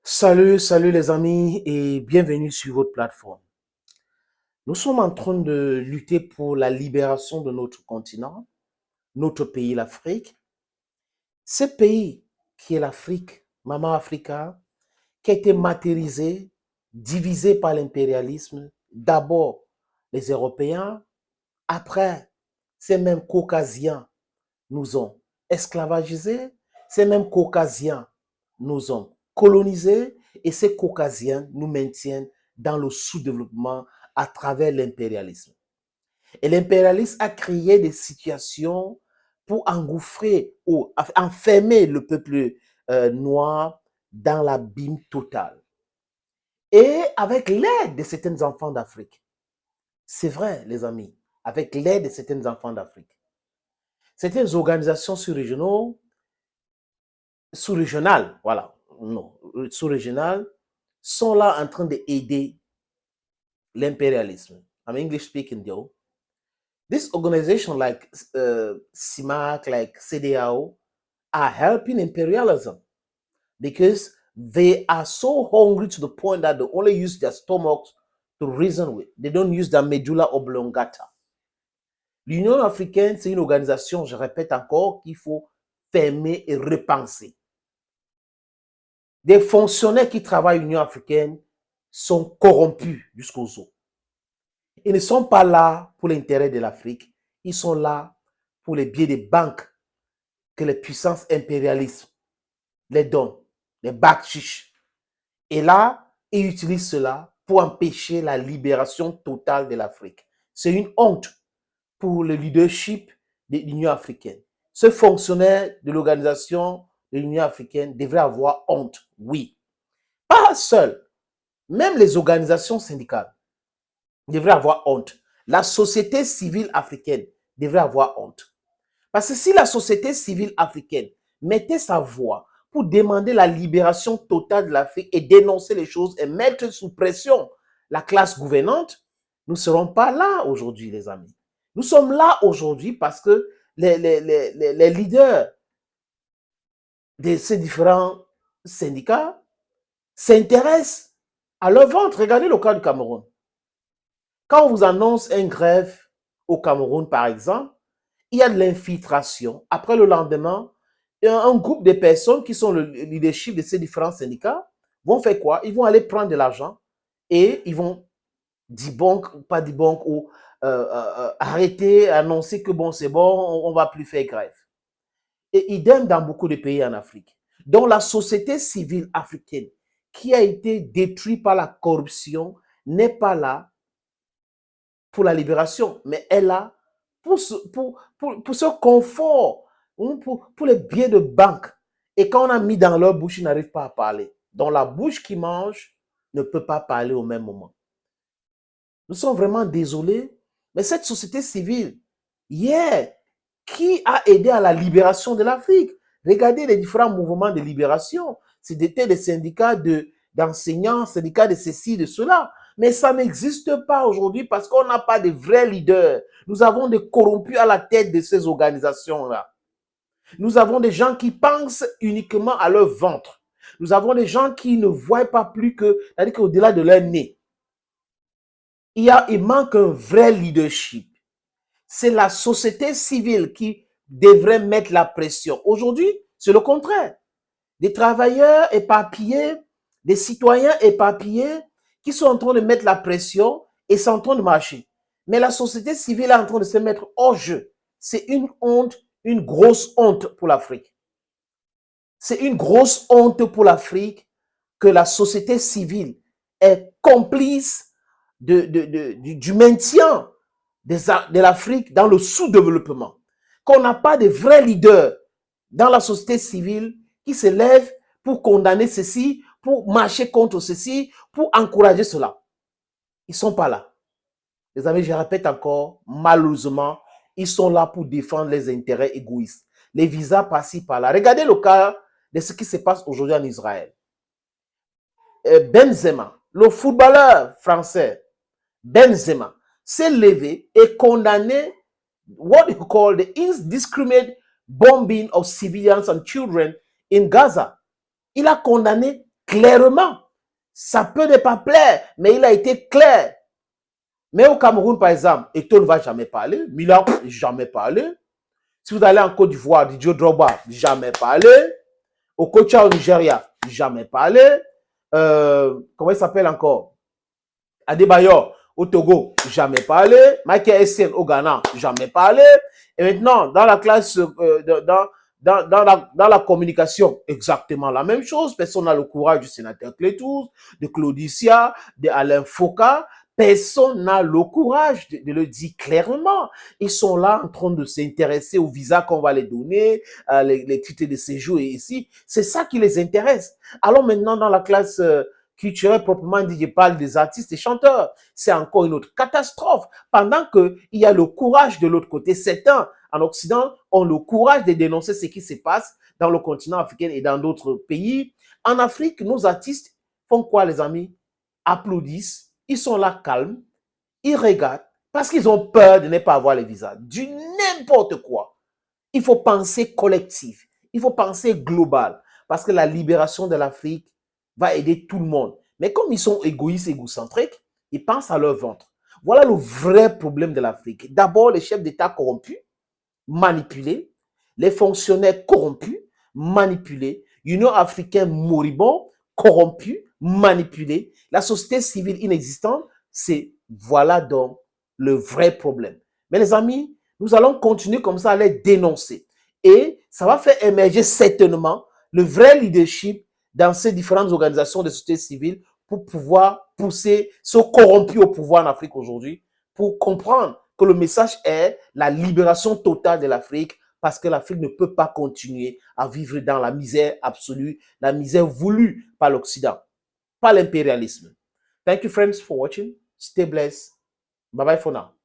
Salut les amis et bienvenue sur votre plateforme. Nous sommes en train de lutter pour la libération de notre continent, notre pays, l'Afrique. Ce pays qui est l'Afrique, Maman Africa, qui a été martyrisé, divisé par l'impérialisme, d'abord les Européens, après ces mêmes Caucasiens nous ont esclavagisés, ces mêmes Caucasiens nous ont colonisés et ces Caucasiens nous maintiennent dans le sous-développement à travers l'impérialisme. Et l'impérialisme a créé des situations pour engouffrer ou enfermer le peuple noir dans l'abîme total. Et avec l'aide de certains enfants d'Afrique, c'est vrai les amis, avec l'aide de certains enfants d'Afrique, certaines organisations sous-régionales, voilà, non, sous-régionales, sont là en train d'aider l'impérialisme. I'm English speaking, though. This organization like CIMAC, like CDAO, are helping imperialism because they are so hungry to the point that they only use their stomachs to reason with. They don't use their medulla oblongata. L'Union africaine, c'est une organisation, je répète encore, qu'il faut fermer et repenser. Des fonctionnaires qui travaillent à l'Union africaine sont corrompus jusqu'aux os. Ils ne sont pas là pour l'intérêt de l'Afrique. Ils sont là pour les biais des banques que les puissances impérialistes les donnent, les bakshish. Et là, ils utilisent cela pour empêcher la libération totale de l'Afrique. C'est une honte pour le leadership de l'Union africaine. Ce fonctionnaire de l'organisation de l'Union africaine devrait avoir honte, oui. Pas seul, même les organisations syndicales devraient avoir honte. La société civile africaine devrait avoir honte. Parce que si la société civile africaine mettait sa voix pour demander la libération totale de l'Afrique et dénoncer les choses et mettre sous pression la classe gouvernante, nous ne serons pas là aujourd'hui, les amis. Nous sommes là aujourd'hui parce que les leaders de ces différents syndicats s'intéressent à leur ventre. Regardez le cas du Cameroun. Quand on vous annonce une grève au Cameroun, par exemple, il y a de l'infiltration. Après le lendemain, un groupe de personnes qui sont le leadership de ces différents syndicats vont faire quoi? Ils vont aller prendre de l'argent et ils vont debunk, pas debunk, ou arrêter, annoncer que bon, c'est bon, on ne va plus faire grève. Et idem dans beaucoup de pays en Afrique. Donc la société civile africaine qui a été détruite par la corruption n'est pas là pour la libération, mais elle est là pour ce confort, pour les biens de banque. Et quand on a mis dans leur bouche, ils n'arrivent pas à parler. Donc la bouche qui mange ne peut pas parler au même moment. Nous sommes vraiment désolés, mais cette société civile, hier, qui a aidé à la libération de l'Afrique? Regardez les différents mouvements de libération. C'était des syndicats d'enseignants, syndicats de ceci, de cela. Mais ça n'existe pas aujourd'hui parce qu'on n'a pas de vrais leaders. Nous avons des corrompus à la tête de ces organisations-là. Nous avons des gens qui pensent uniquement à leur ventre. Nous avons des gens qui ne voient pas plus que, c'est-à-dire qu'au-delà de leur nez. Il manque un vrai leadership. C'est la société civile qui devrait mettre la pression. Aujourd'hui, c'est le contraire. Des travailleurs éparpillés, des citoyens éparpillés qui sont en train de mettre la pression et sont en train de marcher. Mais la société civile est en train de se mettre hors jeu. C'est une honte, une grosse honte pour l'Afrique. C'est une grosse honte pour l'Afrique que la société civile est complice du maintien de l'Afrique dans le sous-développement. Qu'on n'a pas de vrais leaders dans la société civile qui se lèvent pour condamner ceci, pour marcher contre ceci, pour encourager cela. Ils ne sont pas là. Les amis, je répète encore, malheureusement, ils sont là pour défendre les intérêts égoïstes. Les visas par-ci, par-là. Regardez le cas de ce qui se passe aujourd'hui en Israël. Benzema, le footballeur français, Benzema, s'est levé et condamné what you call the indiscriminate bombing of civilians and children in Gaza. Il a condamné clairement. Ça peut ne pas plaire, mais il a été clair. Mais au Cameroun, par exemple, Eto'o ne va jamais parler. Mila, jamais parlé. Si vous allez en Côte d'Ivoire, Didier Drogba, jamais parlé. Au Okocha au Nigeria, jamais parlé. Comment il s'appelle encore? Adebayor au Togo, jamais parlé. Michael Essien au Ghana, jamais parlé. Et maintenant, dans la classe, dans la communication, exactement la même chose. Personne n'a le courage du sénateur Clétouz, de Claudicia, de Alain Foucault. Personne n'a le courage de le dire clairement. Ils sont là en train de s'intéresser au visa qu'on va les donner, les titres de séjour et ici. C'est ça qui les intéresse. Alors maintenant, dans la classe culturelle proprement dit, je parle des artistes et chanteurs. C'est encore une autre catastrophe. Pendant qu'il y a le courage de l'autre côté, certains en Occident ont le courage de dénoncer ce qui se passe dans le continent africain et dans d'autres pays. En Afrique, nos artistes font quoi, les amis? Applaudissent, ils sont là calmes, ils regardent parce qu'ils ont peur de ne pas avoir les visas. Du n'importe quoi. Il faut penser collectif, il faut penser global parce que la libération de l'Afrique va aider tout le monde. Mais comme ils sont égoïstes, égocentriques, ils pensent à leur ventre. Voilà le vrai problème de l'Afrique. D'abord, les chefs d'État corrompus, manipulés, les fonctionnaires corrompus, manipulés, l'Union africaine moribond, corrompue, manipulée, la société civile inexistante, c'est voilà donc le vrai problème. Mais les amis, nous allons continuer comme ça à les dénoncer. Et ça va faire émerger certainement le vrai leadership dans ces différentes organisations de société civile pour pouvoir pousser ceux corrompus au pouvoir en Afrique aujourd'hui, pour comprendre que le message est la libération totale de l'Afrique parce que l'Afrique ne peut pas continuer à vivre dans la misère absolue, la misère voulue par l'Occident, pas l'impérialisme. Thank you, friends, for watching. Stay blessed. Bye-bye for now.